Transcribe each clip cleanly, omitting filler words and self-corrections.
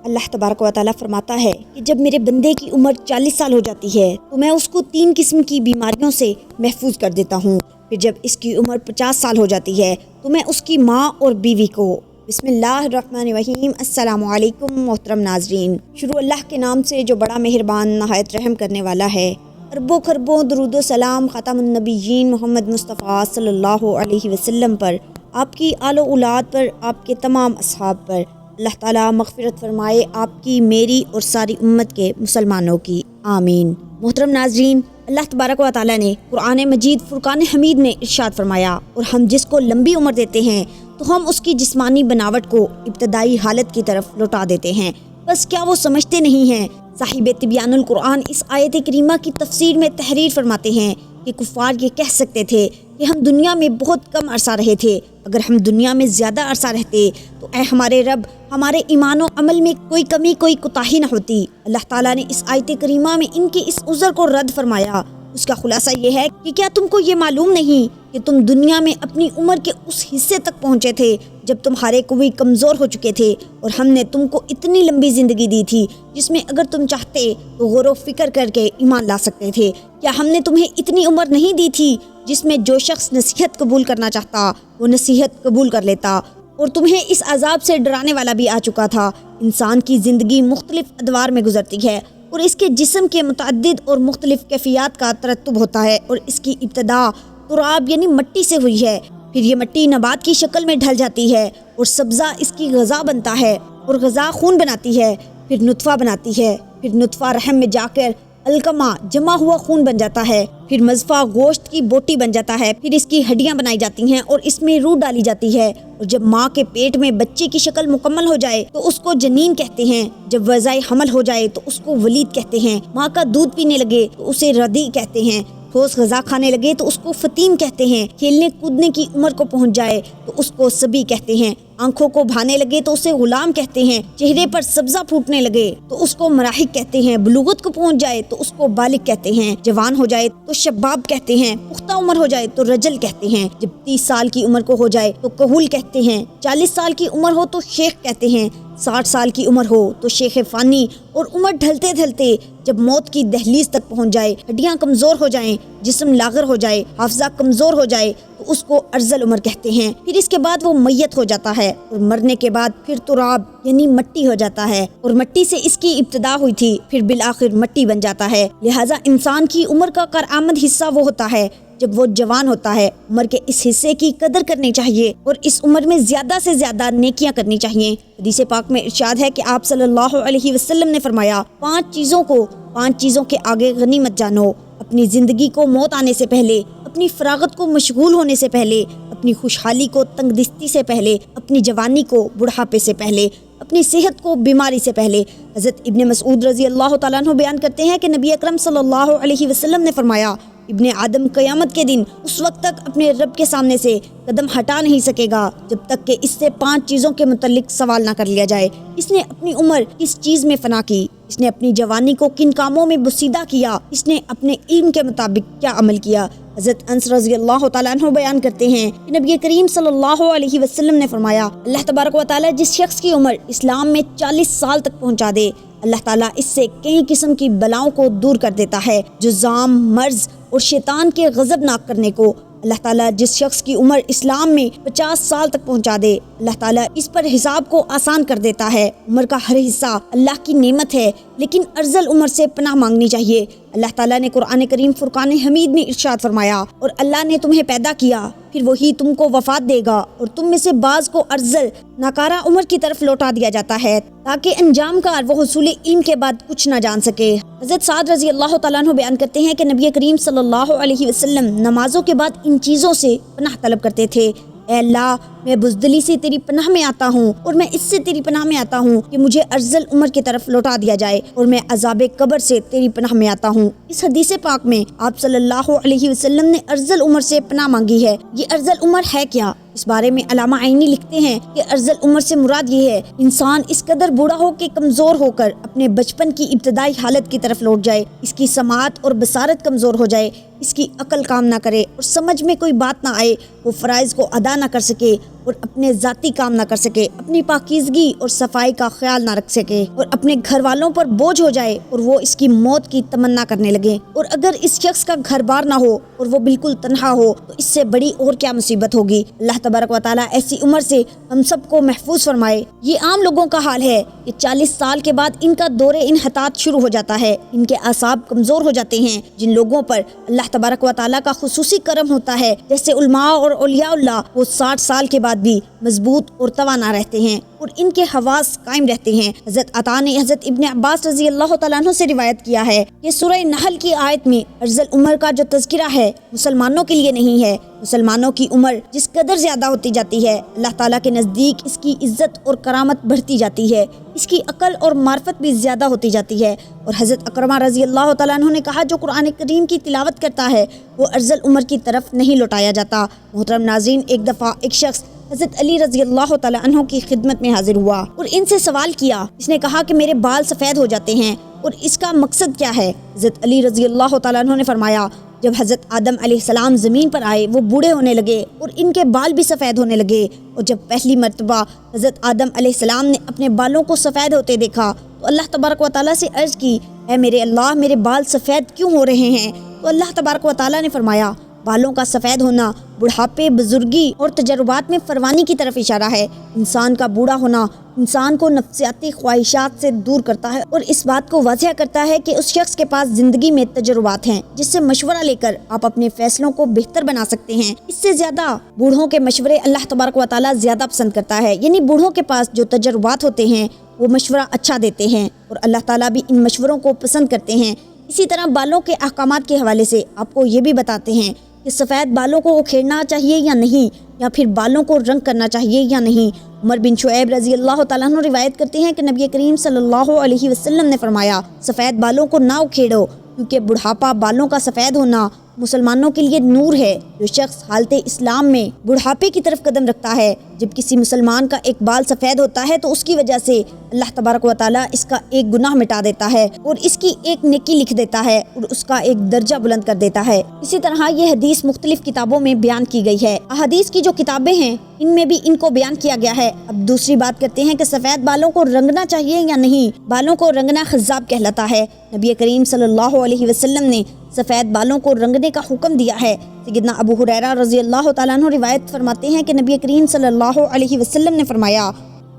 اللہ تبارک و تعالیٰ فرماتا ہے کہ جب میرے بندے کی عمر 40 سال ہو جاتی ہے تو میں اس کو 3 قسم کی بیماریوں سے محفوظ کر دیتا ہوں۔ پھر جب اس کی عمر 50 سال ہو جاتی ہے تو میں اس کی ماں اور بیوی کو۔ بسم اللہ الرحمن الرحیم۔ السلام علیکم محترم ناظرین، شروع اللہ کے نام سے جو بڑا مہربان نہایت رحم کرنے والا ہے۔ اربوں خربوں درود و سلام خاتم النبیین محمد مصطفیٰ صلی اللہ علیہ وسلم پر، آپ کی آل و اولاد پر، آپ کے تمام اصحاب پر۔ اللہ تعالیٰ مغفرت فرمائے آپ کی، میری اور ساری امت کے مسلمانوں کی، آمین۔ محترم ناظرین، اللہ تبارک و تعالیٰ نے قرآن مجید فرقان حمید میں ارشاد فرمایا، اور ہم جس کو لمبی عمر دیتے ہیں تو ہم اس کی جسمانی بناوٹ کو ابتدائی حالت کی طرف لوٹا دیتے ہیں، بس کیا وہ سمجھتے نہیں ہیں؟ صاحب تبیان القرآن اس آیت کریمہ کی تفسیر میں تحریر فرماتے ہیں کہ کفار یہ کہہ سکتے تھے کہ ہم دنیا میں بہت کم عرصہ رہے تھے، اگر ہم دنیا میں زیادہ عرصہ رہتے تو اے ہمارے رب، ہمارے ایمان و عمل میں کوئی کمی کوئی کوتاہی نہ ہوتی۔ اللہ تعالیٰ نے اس آیت کریمہ میں ان کے اس عذر کو رد فرمایا۔ اس کا خلاصہ یہ ہے کہ کیا تم کو یہ معلوم نہیں کہ تم دنیا میں اپنی عمر کے اس حصے تک پہنچے تھے جب تمہارے قوی کمزور ہو چکے تھے، اور ہم نے تم کو اتنی لمبی زندگی دی تھی جس میں اگر تم چاہتے تو غور و فکر کر کے ایمان لا سکتے تھے۔ کیا ہم نے تمہیں اتنی عمر نہیں دی تھی جس میں جو شخص نصیحت قبول کرنا چاہتا وہ نصیحت قبول کر لیتا، اور تمہیں اس عذاب سے ڈرانے والا بھی آ چکا تھا؟ انسان کی زندگی مختلف ادوار میں گزرتی ہے، اور اس کے جسم کے متعدد اور مختلف کیفیات کا ترتب ہوتا ہے، اور اس کی ابتدا تراب یعنی مٹی سے ہوئی ہے۔ پھر یہ مٹی نبات کی شکل میں ڈھل جاتی ہے، اور سبزہ اس کی غذا بنتا ہے، اور غذا خون بناتی ہے، پھر نطفہ بناتی ہے، پھر نطفہ رحم میں جا کر القمہ جمع ہوا خون بن جاتا ہے، پھر مضفہ گوشت کی بوٹی بن جاتا ہے، پھر اس کی ہڈیاں بنائی جاتی ہیں اور اس میں روح ڈالی جاتی ہے، اور جب ماں کے پیٹ میں بچے کی شکل مکمل ہو جائے تو اس کو جنین کہتے ہیں، جب وضع حمل ہو جائے تو اس کو ولید کہتے ہیں، ماں کا دودھ پینے لگے تو اسے رضیع کہتے ہیں، ٹھوس غذا کھانے لگے تو اس کو فطیم کہتے ہیں، کھیلنے کودنے کی عمر کو پہنچ جائے تو اس کو صبی کہتے ہیں، آنکھوں کو بھانے لگے تو اسے غلام کہتے ہیں، چہرے پر سبزہ پھوٹنے لگے تو اس کو مراحق کہتے ہیں، بلوغت کو پہنچ جائے تو اس کو بالغ کہتے ہیں، جوان ہو جائے تو شباب کہتے ہیں، پختہ عمر ہو جائے تو رجل کہتے ہیں، جب 30 سال کی عمر کو ہو جائے تو کہول کہتے ہیں، 40 سال کی عمر ہو تو شیخ کہتے ہیں، 60 سال کی عمر ہو تو شیخ فانی، اور عمر ڈھلتے ڈھلتے جب موت کی دہلیز تک پہنچ جائے، ہڈیاں کمزور ہو جائیں، جسم لاغر ہو جائے، حافظہ کمزور ہو جائے تو اس کو ارذل عمر کہتے ہیں۔ پھر اس کے بعد وہ میت ہو جاتا ہے، اور مرنے کے بعد پھر تراب یعنی مٹی ہو جاتا ہے، اور مٹی سے اس کی ابتدا ہوئی تھی، پھر بالآخر مٹی بن جاتا ہے۔ لہٰذا انسان کی عمر کا کارآمد حصہ وہ ہوتا ہے جب وہ جوان ہوتا ہے۔ عمر کے اس حصے کی قدر کرنی چاہیے، اور اس عمر میں زیادہ سے زیادہ نیکیاں کرنی چاہیے۔ حدیث پاک میں ارشاد ہے کہ آپ صلی اللہ علیہ وسلم نے فرمایا، 5 چیزوں کے آگے غنیمت جانو: اپنی زندگی کو موت آنے سے پہلے، اپنی فراغت کو مشغول ہونے سے پہلے، اپنی خوشحالی کو تنگ دستی سے پہلے، اپنی جوانی کو بڑھاپے سے پہلے، اپنی صحت کو بیماری سے پہلے۔ حضرت ابن مسعود رضی اللہ تعالیٰ عنہ بیان کرتے ہیں کہ نبی اکرم صلی اللہ علیہ وسلم نے فرمایا، ابن آدم قیامت کے دن اس وقت تک اپنے رب کے سامنے سے قدم ہٹا نہیں سکے گا جب تک کہ اس سے 5 چیزوں کے متعلق سوال نہ کر لیا جائے: اس نے اپنی عمر کس چیز میں فنا کی، اس نے اپنی جوانی کو کن کاموں میں بسیدہ کیا، اس نے اپنے علم کے مطابق کیا عمل کیا۔ حضرت انس رضی اللہ تعالیٰ عنہ بیان کرتے ہیں کہ نبی کریم صلی اللہ علیہ وسلم نے فرمایا، اللہ تبارک و تعالیٰ جس شخص کی عمر اسلام میں 40 سال تک پہنچا دے، اللہ تعالیٰ اس سے کئی قسم کی بلاؤں کو دور کر دیتا ہے، جذام، مرض اور شیطان کے غضب ناک کرنے کو۔ اللہ تعالیٰ جس شخص کی عمر اسلام میں 50 سال تک پہنچا دے، اللہ تعالیٰ اس پر حساب کو آسان کر دیتا ہے۔ عمر کا ہر حصہ اللہ کی نعمت ہے، لیکن ارذل عمر سے پناہ مانگنی چاہیے۔ اللہ تعالیٰ نے قرآن کریم فرقان حمید میں ارشاد فرمایا، اور اللہ نے تمہیں پیدا کیا، پھر وہی تم کو وفات دے گا، اور تم میں سے بعض کو ارذل ناکارہ عمر کی طرف لوٹا دیا جاتا ہے تاکہ انجام کار وہ حصول علم کے بعد کچھ نہ جان سکے۔ حضرت سعد رضی اللہ تعالیٰ عنہ بیان کرتے ہیں کہ نبی کریم صلی اللہ علیہ وسلم نمازوں کے بعد ان چیزوں سے پناہ طلب کرتے تھے: اے اللہ، میں بزدلی سے تیری پناہ میں آتا ہوں، اور میں اس سے تیری پناہ میں آتا ہوں کہ مجھے ارذل عمر کی طرف لوٹا دیا جائے، اور میں عذاب قبر سے تیری پناہ میں آتا ہوں۔ اس حدیث پاک میں آپ صلی اللہ علیہ وسلم نے ارذل عمر سے پناہ مانگی ہے۔ یہ ارذل عمر ہے کیا؟ اس بارے میں علامہ عینی لکھتے ہیں کہ ارذل عمر سے مراد یہ ہے انسان اس قدر بوڑھا ہو کہ کمزور ہو کر اپنے بچپن کی ابتدائی حالت کی طرف لوٹ جائے، اس کی سماعت اور بصارت کمزور ہو جائے، اس کی عقل کام نہ کرے اور سمجھ میں کوئی بات نہ آئے، وہ فرائض کو ادا نہ کر سکے اور اپنے ذاتی کام نہ کر سکے، اپنی پاکیزگی اور صفائی کا خیال نہ رکھ سکے اور اپنے گھر والوں پر بوجھ ہو جائے اور وہ اس کی موت کی تمنا کرنے لگے، اور اگر اس شخص کا گھر بار نہ ہو اور وہ بالکل تنہا ہو تو اس سے بڑی اور کیا مصیبت ہوگی۔ اللہ تبارک و تعالیٰ ایسی عمر سے ہم سب کو محفوظ فرمائے۔ یہ عام لوگوں کا حال ہے کہ 40 سال کے بعد ان کا دور انحطاط شروع ہو جاتا ہے، ان کے اعصاب کمزور ہو جاتے ہیں۔ جن لوگوں پر اللہ تبارک و تعالیٰ کا خصوصی کرم ہوتا ہے جیسے علماء اور اولیاء اللہ، وہ 60 سال کے بعد بھی مضبوط اور توانا رہتے ہیں اور ان کے حواس قائم رہتے ہیں۔ حضرت عطا نے حضرت ابن عباس رضی اللہ تعالیٰ عنہ سے روایت کیا ہے کہ سورہ نحل کی آیت میں ارذل عمر کا جو تذکرہ ہے مسلمانوں کے لیے نہیں ہے۔ مسلمانوں کی عمر جس قدر زیادہ ہوتی جاتی ہے، اللہ تعالیٰ کے نزدیک اس کی عزت اور کرامت بڑھتی جاتی ہے، اس کی عقل اور معرفت بھی زیادہ ہوتی جاتی ہے۔ اور حضرت اکرمہ رضی اللہ تعالیٰ عنہ نے کہا جو قرآن کریم کی تلاوت کرتا ہے وہ ارذل عمر کی طرف نہیں لوٹایا جاتا۔ محترم ناظرین، ایک دفعہ ایک شخص حضرت علی رضی اللہ تعالیٰ عنہ کی خدمت میں حاضر ہوا اور ان سے سوال کیا۔ اس نے کہا کہ میرے بال سفید ہو جاتے ہیں اور اس کا مقصد کیا ہے؟ حضرت علی رضی اللہ تعالیٰ عنہ نے فرمایا جب حضرت آدم علیہ السلام زمین پر آئے وہ بوڑھے ہونے لگے اور ان کے بال بھی سفید ہونے لگے، اور جب پہلی مرتبہ حضرت آدم علیہ السلام نے اپنے بالوں کو سفید ہوتے دیکھا تو اللہ تبارک و تعالیٰ سے عرض کی، اے میرے اللہ میرے بال سفید کیوں ہو رہے ہیں؟ تو اللہ تبارک و تعالیٰ نے فرمایا بالوں کا سفید ہونا بڑھاپے، بزرگی اور تجربات میں فروانی کی طرف اشارہ ہے۔ انسان کا بوڑھا ہونا انسان کو نفسیاتی خواہشات سے دور کرتا ہے اور اس بات کو واضح کرتا ہے کہ اس شخص کے پاس زندگی میں تجربات ہیں جس سے مشورہ لے کر آپ اپنے فیصلوں کو بہتر بنا سکتے ہیں۔ اس سے زیادہ بوڑھوں کے مشورے اللہ تبارک و تعالیٰ زیادہ پسند کرتا ہے، یعنی بوڑھوں کے پاس جو تجربات ہوتے ہیں وہ مشورہ اچھا دیتے ہیں اور اللہ تعالیٰ بھی ان مشوروں کو پسند کرتے ہیں۔ اسی طرح بالوں کے احکامات کے حوالے سے آپ کو یہ بھی بتاتے ہیں کہ سفید بالوں کو اکھیڑنا چاہیے یا نہیں، یا پھر بالوں کو رنگ کرنا چاہیے یا نہیں۔ عمر بن شعیب رضی اللہ تعالیٰ عنہ روایت کرتے ہیں کہ نبی کریم صلی اللہ علیہ وسلم نے فرمایا سفید بالوں کو نہ اکھیڑو کیونکہ بڑھاپا بالوں کا سفید ہونا مسلمانوں کے لیے نور ہے۔ جو شخص حالت اسلام میں بڑھاپے کی طرف قدم رکھتا ہے، جب کسی مسلمان کا ایک بال سفید ہوتا ہے تو اس کی وجہ سے اللہ تبارک و تعالیٰ اس کا ایک گناہ مٹا دیتا ہے اور اس کی ایک نیکی لکھ دیتا ہے اور اس کا ایک درجہ بلند کر دیتا ہے۔ اسی طرح یہ حدیث مختلف کتابوں میں بیان کی گئی ہے۔ احادیث کی جو کتابیں ہیں ان میں بھی ان کو بیان کیا گیا ہے۔ اب دوسری بات کرتے ہیں کہ سفید بالوں کو رنگنا چاہیے یا نہیں۔ بالوں کو رنگنا خضاب کہلاتا ہے۔ نبی کریم صلی اللہ علیہ وسلم نے سفید بالوں کو رنگنے کا حکم دیا ہے۔ سیدنا ابو ہریرہ رضی اللہ تعالیٰ عنہ روایت فرماتے ہیں کہ نبی کریم صلی اللہ علیہ وسلم نے فرمایا،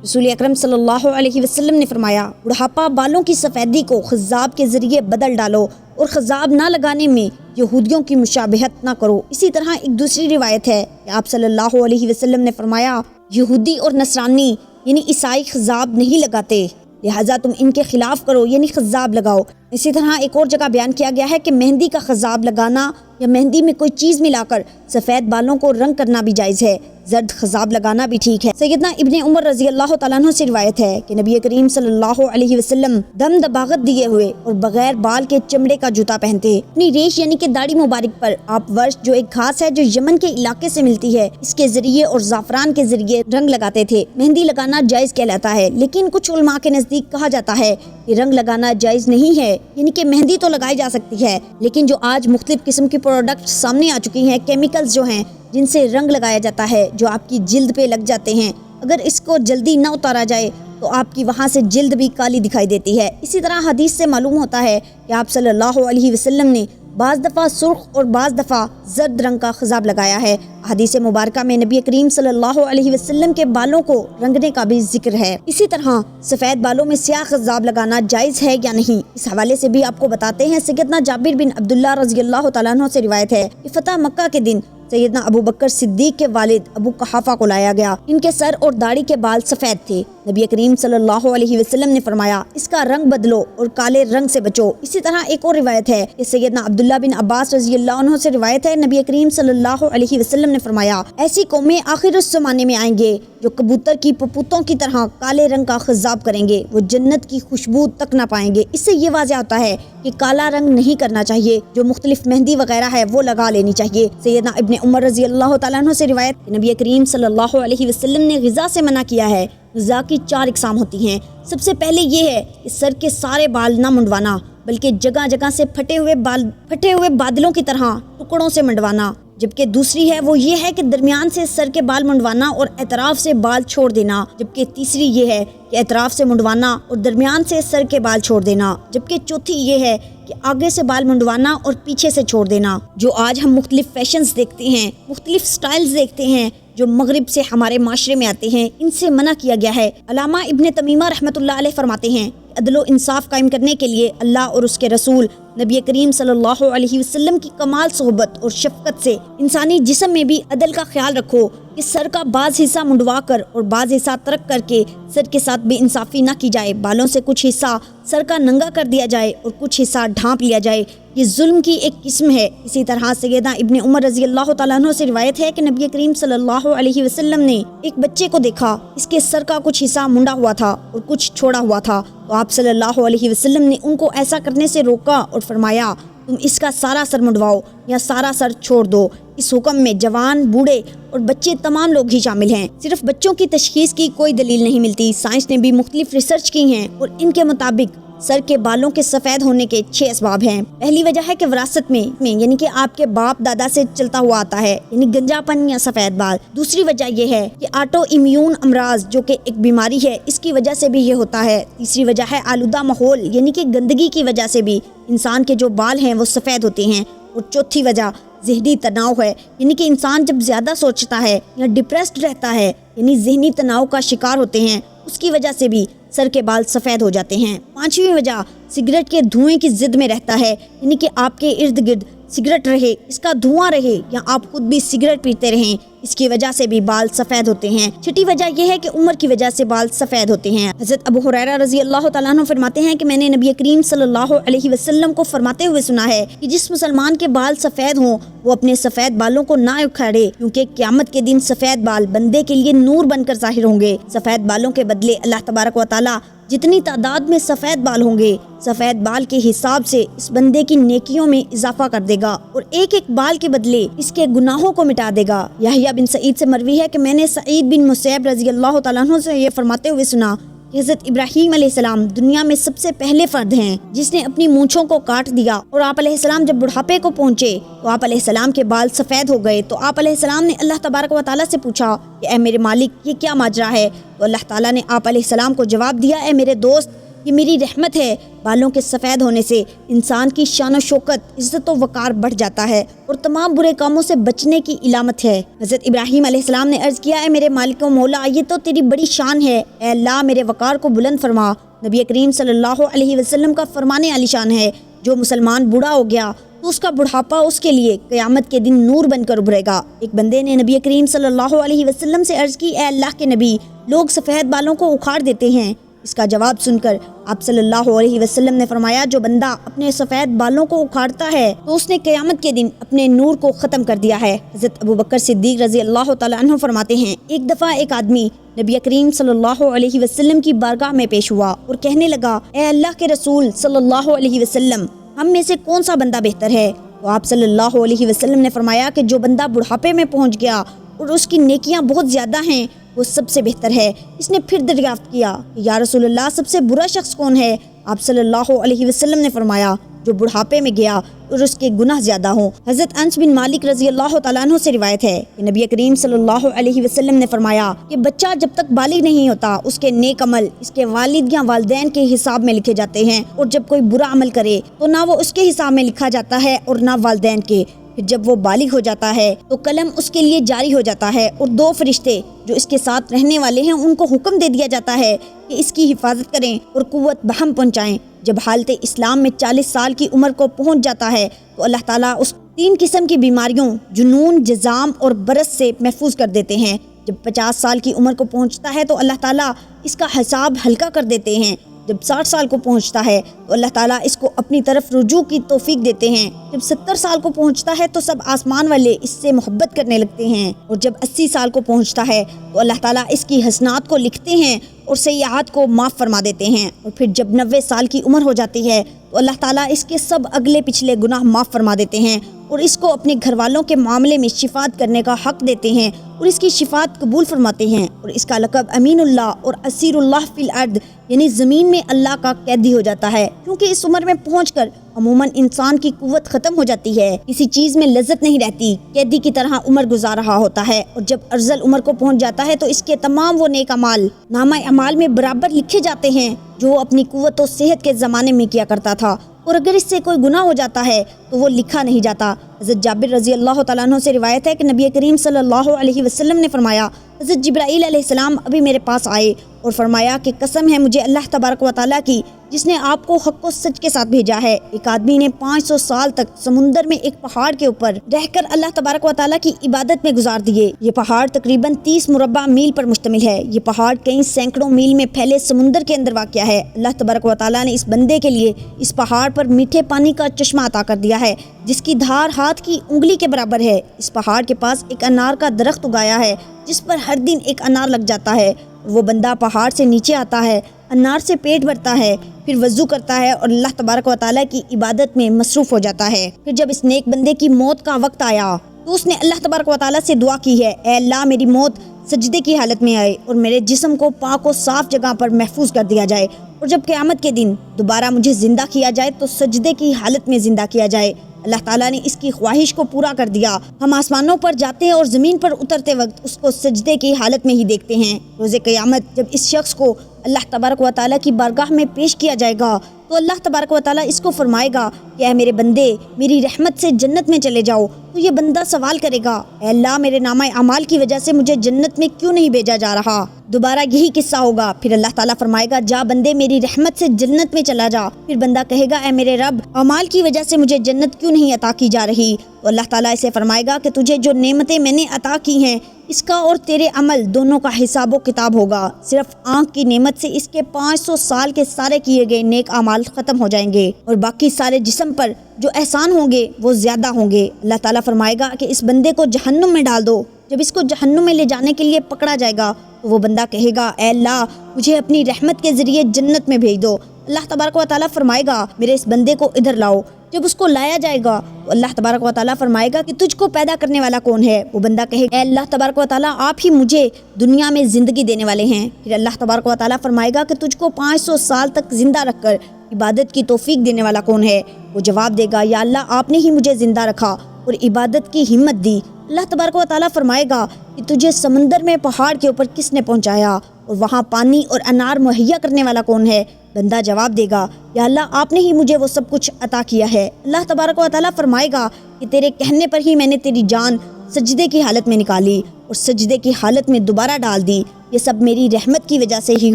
رسول اکرم صلی اللہ علیہ وسلم نے فرمایا بڑھاپا بالوں کی سفیدی کو خضاب کے ذریعے بدل ڈالو اور خضاب نہ لگانے میں یہودیوں کی مشابہت نہ کرو۔ اسی طرح ایک دوسری روایت ہے کہ آپ صلی اللہ علیہ وسلم نے فرمایا یہودی اور نصرانی یعنی عیسائی خضاب نہیں لگاتے، لہٰذا تم ان کے خلاف کرو یعنی خضاب لگاؤ۔ اسی طرح ایک اور جگہ بیان کیا گیا ہے کہ مہندی کا خضاب لگانا یا مہندی میں کوئی چیز ملا کر سفید بالوں کو رنگ کرنا بھی جائز ہے، زرد خضاب لگانا بھی ٹھیک ہے۔ سیدنا ابن عمر رضی اللہ تعالیٰ عنہ سے روایت ہے کہ نبی کریم صلی اللہ علیہ وسلم دم دباغت دیے ہوئے اور بغیر بال کے چمڑے کا جوتا پہنتے، اپنی ریش یعنی کہ داڑھی مبارک پر آپ ورش جو ایک گھاس ہے جو یمن کے علاقے سے ملتی ہے اس کے ذریعے اور زعفران کے ذریعے رنگ لگاتے تھے۔ مہندی لگانا جائز کہلاتا ہے، لیکن کچھ علماء کے نزدیک کہا جاتا ہے کہ رنگ لگانا جائز نہیں ہے، یعنی کہ مہندی تو لگائی جا سکتی ہے لیکن جو آج مختلف قسم کی پروڈکٹ سامنے آ چکی ہیں، کیمیکلز جو ہیں جن سے رنگ لگایا جاتا ہے جو آپ کی جلد پہ لگ جاتے ہیں، اگر اس کو جلدی نہ اتارا جائے تو آپ کی وہاں سے جلد بھی کالی دکھائی دیتی ہے۔ اسی طرح حدیث سے معلوم ہوتا ہے کہ آپ صلی اللہ علیہ وسلم نے بعض دفعہ سرخ اور بعض دفعہ زرد رنگ کا خضاب لگایا ہے۔ حدیث مبارکہ میں نبی کریم صلی اللہ علیہ وسلم کے بالوں کو رنگنے کا بھی ذکر ہے۔ اسی طرح سفید بالوں میں سیاہ خضاب لگانا جائز ہے یا نہیں، اس حوالے سے بھی آپ کو بتاتے ہیں۔ سیدنا جابر بن عبداللہ رضی اللہ تعالیٰ عنہ سے روایت ہے کہ فتح مکہ کے دن سیدنا ابو بکر صدیق کے والد ابو قحافہ کو لایا گیا، ان کے سر اور داڑھی کے بال سفید تھے۔ نبی کریم صلی اللہ علیہ وسلم نے فرمایا اس کا رنگ بدلو اور کالے رنگ سے بچو۔ اسی طرح ایک اور روایت ہے کہ سیدنا عبداللہ بن عباس رضی اللہ عنہ سے روایت ہے نبی کریم صلی اللہ علیہ وسلم نے فرمایا ایسی قومیں آخر اس زمانے میں آئیں گے جو کبوتر کی پپوتوں کی طرح کالے رنگ کا خضاب کریں گے، وہ جنت کی خوشبو تک نہ پائیں گے۔ اس سے یہ واضح ہوتا ہے کہ کالا رنگ نہیں کرنا چاہیے، جو مختلف مہندی وغیرہ ہے وہ لگا لینی چاہیے۔ سیدنا ابن عمر رضی اللہ تعالیٰ عنہ سے روایت نبی کریم صلی اللہ علیہ وسلم نے غذا سے منع کیا ہے، غذا کی 4 اقسام ہوتی ہیں۔ سب سے پہلے یہ ہے کہ سر کے سارے بال نہ منڈوانا، بلکہ جگہ جگہ سے پھٹے ہوئے بادلوں کی طرح ٹکڑوں سے منڈوانا، جبکہ دوسری ہے وہ یہ ہے کہ درمیان سے سر کے بال منڈوانا اور اطراف سے بال چھوڑ دینا، جبکہ تیسری یہ ہے کہ اطراف سے منڈوانا اور درمیان سے سر کے بال چھوڑ دینا، جبکہ چوتھی یہ ہے کہ آگے سے بال منڈوانا اور پیچھے سے چھوڑ دینا۔ جو آج ہم مختلف فیشنز دیکھتے ہیں، مختلف سٹائلز دیکھتے ہیں جو مغرب سے ہمارے معاشرے میں آتے ہیں، ان سے منع کیا گیا ہے۔ علامہ ابن تمیمہ رحمۃ اللہ علیہ فرماتے ہیں کہ عدل و انصاف قائم کرنے کے لیے اللہ اور اس کے رسول نبی کریم صلی اللہ علیہ وسلم کی کمال صحبت اور شفقت سے انسانی جسم میں بھی عدل کا خیال رکھو کہ سر کا بعض حصہ منڈوا کر اور بعض حصہ ترک کر کے سر کے ساتھ بے انصافی نہ کی جائے، بالوں سے کچھ حصہ سر کا ننگا کر دیا جائے اور کچھ حصہ ڈھانپ لیا جائے، یہ ظلم کی ایک قسم ہے۔ اسی طرح سیدنا ابن عمر رضی اللہ تعالیٰ عنہ سے روایت ہے کہ نبی کریم صلی اللہ علیہ وسلم نے ایک بچے کو دیکھا، اس کے سر کا کچھ حصہ منڈا ہوا تھا اور کچھ چھوڑا ہوا تھا، تو آپ صلی اللہ علیہ وسلم نے ان کو ایسا کرنے سے روکا اور فرمایا تم اس کا سارا سر منڈواؤ یا سارا سر چھوڑ دو۔ اس حکم میں جوان، بوڑھے اور بچے تمام لوگ ہی شامل ہیں۔ صرف بچوں کی تشخیص کی کوئی دلیل نہیں ملتی، سائنس نے بھی مختلف ریسرچ کی ہیں اور ان کے مطابق سر کے بالوں کے سفید ہونے کے 6 اسباب ہیں۔ پہلی وجہ ہے کہ وراثت میں یعنی کہ آپ کے باپ دادا سے چلتا ہوا آتا ہے، یعنی گنجا پن یا سفید بال۔ دوسری وجہ یہ ہے کہ آٹو امیون امراض جو کہ ایک بیماری ہے، اس کی وجہ سے بھی یہ ہوتا ہے۔ تیسری وجہ ہے آلودہ ماحول یعنی کہ گندگی کی وجہ سے بھی انسان کے جو بال ہیں وہ سفید ہوتے ہیں۔ اور چوتھی وجہ ذہنی تناؤ ہے، یعنی کہ انسان جب زیادہ سوچتا ہے یا ڈپریسڈ رہتا ہے، یعنی ذہنی تناؤ کا شکار ہوتے ہیں، اس کی وجہ سے بھی سر کے بال سفید ہو جاتے ہیں۔ پانچویں وجہ سگریٹ کے دھوئیں کی ضد میں رہتا ہے، یعنی کہ آپ کے ارد گرد سگریٹ رہے، اس کا دھواں رہے یا آپ خود بھی سگریٹ پیتے رہیں، اس کی وجہ سے بھی بال سفید ہوتے ہیں۔ چھٹی وجہ یہ ہے کہ عمر کی وجہ سے بال سفید ہوتے ہیں۔ حضرت ابو ہریرہ رضی اللہ تعالیٰ عنہ فرماتے ہیں کہ میں نے نبی کریم صلی اللہ علیہ وسلم کو فرماتے ہوئے سنا ہے کہ جس مسلمان کے بال سفید ہوں وہ اپنے سفید بالوں کو نہ اکھاڑے، کیونکہ قیامت کے دن سفید بال بندے کے لیے نور بن کر ظاہر ہوں گے۔ سفید بالوں کے بدلے اللہ تبارک و تعالیٰ جتنی تعداد میں سفید بال ہوں گے، سفید بال کے حساب سے اس بندے کی نیکیوں میں اضافہ کر دے گا اور ایک ایک بال کے بدلے اس کے گناہوں کو مٹا دے گا۔ یحییٰ بن سعید سے مروی ہے کہ میں نے سعید بن مسیب رضی اللہ تعالیٰ عنہ سے یہ فرماتے ہوئے سنا کہ حضرت ابراہیم علیہ السلام دنیا میں سب سے پہلے فرد ہیں جس نے اپنی مونچھوں کو کاٹ دیا، اور آپ علیہ السلام جب بڑھاپے کو پہنچے تو آپ علیہ السلام کے بال سفید ہو گئے، تو آپ علیہ السلام نے اللہ تبارک و تعالیٰ سے پوچھا کہ اے میرے مالک یہ کیا ماجرا ہے؟ تو اللہ تعالیٰ نے آپ علیہ السلام کو جواب دیا، اے میرے دوست یہ میری رحمت ہے، بالوں کے سفید ہونے سے انسان کی شان و شوکت، عزت و وقار بڑھ جاتا ہے اور تمام برے کاموں سے بچنے کی علامت ہے۔ حضرت ابراہیم علیہ السلام نے عرض کیا، اے میرے مالک و مولا یہ تو تیری بڑی شان ہے، اے اللہ میرے وقار کو بلند فرما۔ نبی کریم صلی اللہ علیہ وسلم کا فرمانے عالی شان ہے، جو مسلمان بوڑھا ہو گیا تو اس کا بڑھاپا اس کے لیے قیامت کے دن نور بن کر ابھرے گا۔ ایک بندے نے نبی کریم صلی اللہ علیہ وسلم سے عرض کی، اے اللہ کے نبی لوگ سفید بالوں کو اکھاڑ دیتے ہیں۔ اس کا جواب سن کر آپ صلی اللہ علیہ وسلم نے فرمایا، جو بندہ اپنے سفید بالوں کو اکھاڑتا ہے تو اس نے قیامت کے دن اپنے نور کو ختم کر دیا ہے۔ حضرت ابو بکر صدیق رضی اللہ تعالیٰ عنہ فرماتے ہیں، ایک دفعہ ایک آدمی نبی کریم صلی اللہ علیہ وسلم کی بارگاہ میں پیش ہوا اور کہنے لگا، اے اللہ کے رسول صلی اللہ علیہ وسلم ہم میں سے کون سا بندہ بہتر ہے؟ تو آپ صلی اللہ علیہ وسلم نے فرمایا کہ جو بندہ بڑھاپے میں پہنچ گیا اور اس کی نیکیاں بہت زیادہ ہیں وہ سب سے بہتر ہے۔ اس نے پھر دریافت کیا کہ یا رسول اللہ سب سے برا شخص کون ہے؟ آپ صلی اللہ علیہ وسلم نے فرمایا، جو بڑھاپے میں گیا اور اس کے گناہ زیادہ ہوں۔ حضرت انس بن مالک رضی اللہ تعالیٰ عنہ سے روایت ہے کہ نبی کریم صلی اللہ علیہ وسلم نے فرمایا کہ بچہ جب تک بالغ نہیں ہوتا اس کے نیک عمل اس کے والد یا والدین کے حساب میں لکھے جاتے ہیں، اور جب کوئی برا عمل کرے تو نہ وہ اس کے حساب میں لکھا جاتا ہے اور نہ والدین کے۔ پھر جب وہ بالغ ہو جاتا ہے تو قلم اس کے لیے جاری ہو جاتا ہے، اور 2 فرشتے جو اس کے ساتھ رہنے والے ہیں ان کو حکم دے دیا جاتا ہے کہ اس کی حفاظت کریں اور قوت بہم پہنچائیں۔ جب حالت اسلام میں 40 سال کی عمر کو پہنچ جاتا ہے تو اللہ تعالیٰ اس 3 قسم کی بیماریوں جنون، جزام اور برس سے محفوظ کر دیتے ہیں۔ جب 50 سال کی عمر کو پہنچتا ہے تو اللہ تعالیٰ اس کا حساب ہلکا کر دیتے ہیں۔ جب 60 سال کو پہنچتا ہے تو اللہ تعالیٰ اس کو اپنی طرف رجوع کی توفیق دیتے ہیں۔ جب 70 سال کو پہنچتا ہے تو سب آسمان والے اس سے محبت کرنے لگتے ہیں، اور جب 80 سال کو پہنچتا ہے تو اللہ تعالیٰ اس کی حسنات کو لکھتے ہیں اور سیئات کو معاف فرما دیتے ہیں، اور پھر جب 90 سال کی عمر ہو جاتی ہے تو اللہ تعالیٰ اس کے سب اگلے پچھلے گناہ معاف فرما دیتے ہیں اور اس کو اپنے گھر والوں کے معاملے میں شفاعت کرنے کا حق دیتے ہیں اور اس کی شفاعت قبول فرماتے ہیں، اور اس کا لقب امین اللہ اور اسیر اللہ فی الارض یعنی زمین میں اللہ کا قیدی ہو جاتا ہے، کیونکہ اس عمر میں پہنچ کر عموماً انسان کی قوت ختم ہو جاتی ہے، کسی چیز میں لذت نہیں رہتی، قیدی کی طرح عمر گزار رہا ہوتا ہے، اور جب ارذل عمر کو پہنچ جاتا ہے تو اس کے تمام وہ نیک اعمال نامہ اعمال میں برابر لکھے جاتے ہیں جو وہ اپنی قوت و صحت کے زمانے میں کیا کرتا تھا، اور اگر اس سے کوئی گناہ ہو جاتا ہے تو وہ لکھا نہیں جاتا۔ حضرت جابر رضی اللہ تعالیٰ عنہ سے روایت ہے کہ نبی کریم صلی اللہ علیہ وسلم نے فرمایا، حضرت جبرائیل علیہ السلام ابھی میرے پاس آئے اور فرمایا کہ قسم ہے مجھے اللہ تبارک و تعالیٰ کی جس نے آپ کو حق و سچ کے ساتھ بھیجا ہے، ایک آدمی نے 500 سال تک سمندر میں ایک پہاڑ کے اوپر رہ کر اللہ تبارک و تعالیٰ کی عبادت میں گزار دیے۔ یہ پہاڑ تقریباً 30 مربع میل پر مشتمل ہے۔ یہ پہاڑ کئی سینکڑوں میل میں پھیلے سمندر کے اندر واقع ہے۔ اللہ تبارک و تعالیٰ نے اس بندے کے لیے اس پہاڑ پر میٹھے پانی کا چشمہ عطا کر دیا ہے جس کی دھار ہاتھ کی انگلی کے برابر ہے۔ اس پہاڑ کے پاس ایک انار کا درخت اگایا ہے جس پر ہر دن ایک انار لگ جاتا ہے۔ وہ بندہ پہاڑ سے نیچے آتا ہے، انار سے پیٹ بھرتا ہے، پھر وضو کرتا ہے اور اللہ تبارک و تعالیٰ کی عبادت میں مصروف ہو جاتا ہے۔ پھر جب اس نیک بندے کی موت کا وقت آیا تو اس نے اللہ تبارک و تعالیٰ سے دعا کی ہے، اے اللہ میری موت سجدے کی حالت میں آئے اور میرے جسم کو پاک و صاف جگہ پر محفوظ کر دیا جائے، اور جب قیامت کے دن دوبارہ مجھے زندہ کیا جائے تو سجدے کی حالت میں زندہ کیا جائے۔ اللہ تعالیٰ نے اس کی خواہش کو پورا کر دیا۔ ہم آسمانوں پر جاتے ہیں اور زمین پر اترتے وقت اس کو سجدے کی حالت میں ہی دیکھتے ہیں۔ روز قیامت جب اس شخص کو اللہ تبارک و تعالیٰ کی بارگاہ میں پیش کیا جائے گا تو اللہ تبارک و تعالیٰ اس کو فرمائے گا کہ اے میرے بندے میری رحمت سے جنت میں چلے جاؤ، تو یہ بندہ سوال کرے گا، اے اللہ میرے نامہ اعمال کی وجہ سے مجھے جنت میں کیوں نہیں بھیجا جا رہا؟ دوبارہ یہی قصہ ہوگا۔ پھر اللہ تعالیٰ فرمائے گا جا بندے میری رحمت سے جنت میں چلا جا۔ پھر بندہ کہے گا اے میرے رب اعمال کی وجہ سے مجھے جنت کیوں نہیں عطا کی جا رہی؟ تو اللہ تعالیٰ اسے فرمائے گا کہ تجھے جو نعمتیں میں نے عطا کی ہیں اس کا اور تیرے عمل دونوں کا حساب و کتاب ہوگا۔ صرف آنکھ کی نعمت سے اس کے 500 سال کے سارے کیے گئے نیک اعمال ختم ہو جائیں گے، اور باقی سارے جسم پر جو احسان ہوں گے وہ زیادہ ہوں گے۔ اللہ تعالیٰ فرمائے گا کہ اس بندے کو جہنم میں ڈال دو۔ جب اس کو جہنم میں لے جانے کے لیے پکڑا جائے گا تو وہ بندہ کہے گا اے اللہ مجھے اپنی رحمت کے ذریعے جنت میں بھیج دو۔ اللہ تبارک و تعالیٰ فرمائے گا میرے اس بندے کو ادھر لاؤ۔ جب اس کو لایا جائے گا تو اللہ تبارک و تعالیٰ فرمائے گا کہ تجھ کو پیدا کرنے والا کون ہے؟ وہ بندہ کہے گا اے اللہ تبارک و تعالیٰ آپ ہی مجھے دنیا میں زندگی دینے والے ہیں۔ پھر اللہ تبارک و تعالیٰ فرمائے گا کہ تجھ کو 500 سال تک زندہ رکھ کر عبادت کی توفیق دینے والا کون ہے؟ وہ جواب دے گا یا اللہ آپ نے ہی مجھے زندہ رکھا اور عبادت کی ہمت دی۔ اللہ تبارک و تعالیٰ فرمائے گا کہ تجھے سمندر میں پہاڑ کے اوپر کس نے پہنچایا اور وہاں پانی اور انار مہیا کرنے والا کون ہے؟ بندہ جواب دے گا یا اللہ آپ نے ہی مجھے وہ سب کچھ عطا کیا ہے۔ اللہ تبارک و تعالیٰ فرمائے گا کہ تیرے کہنے پر ہی میں نے تیری جان سجدے کی حالت میں نکالی اور سجدے کی حالت میں دوبارہ ڈال دی، یہ سب میری رحمت کی وجہ سے ہی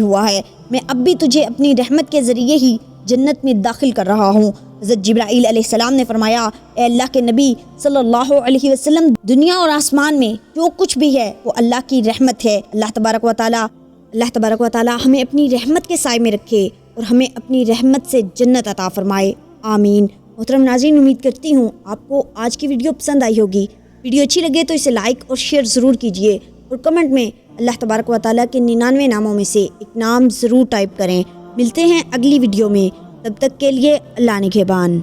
ہوا ہے، میں اب بھی تجھے اپنی رحمت کے ذریعے ہی جنت میں داخل کر رہا ہوں۔ حضرت جبرائیل علیہ السلام نے فرمایا اے اللہ کے نبی صلی اللہ علیہ وسلم دنیا اور آسمان میں جو کچھ بھی ہے وہ اللہ کی رحمت ہے۔ اللہ تبارک و تعالیٰ ہمیں اپنی رحمت کے سائے میں رکھے اور ہمیں اپنی رحمت سے جنت عطا فرمائے، آمین۔ محترم ناظرین امید کرتی ہوں آپ کو آج کی ویڈیو پسند آئی ہوگی۔ ویڈیو اچھی لگے تو اسے لائک اور شیئر ضرور کیجیے اور کمنٹ میں اللہ تبارک و تعالیٰ کے 99 ناموں میں سے ایک نام ضرور ٹائپ کریں۔ ملتے ہیں اگلی ویڈیو میں، تب تک کے لیے اللہ نگہبان۔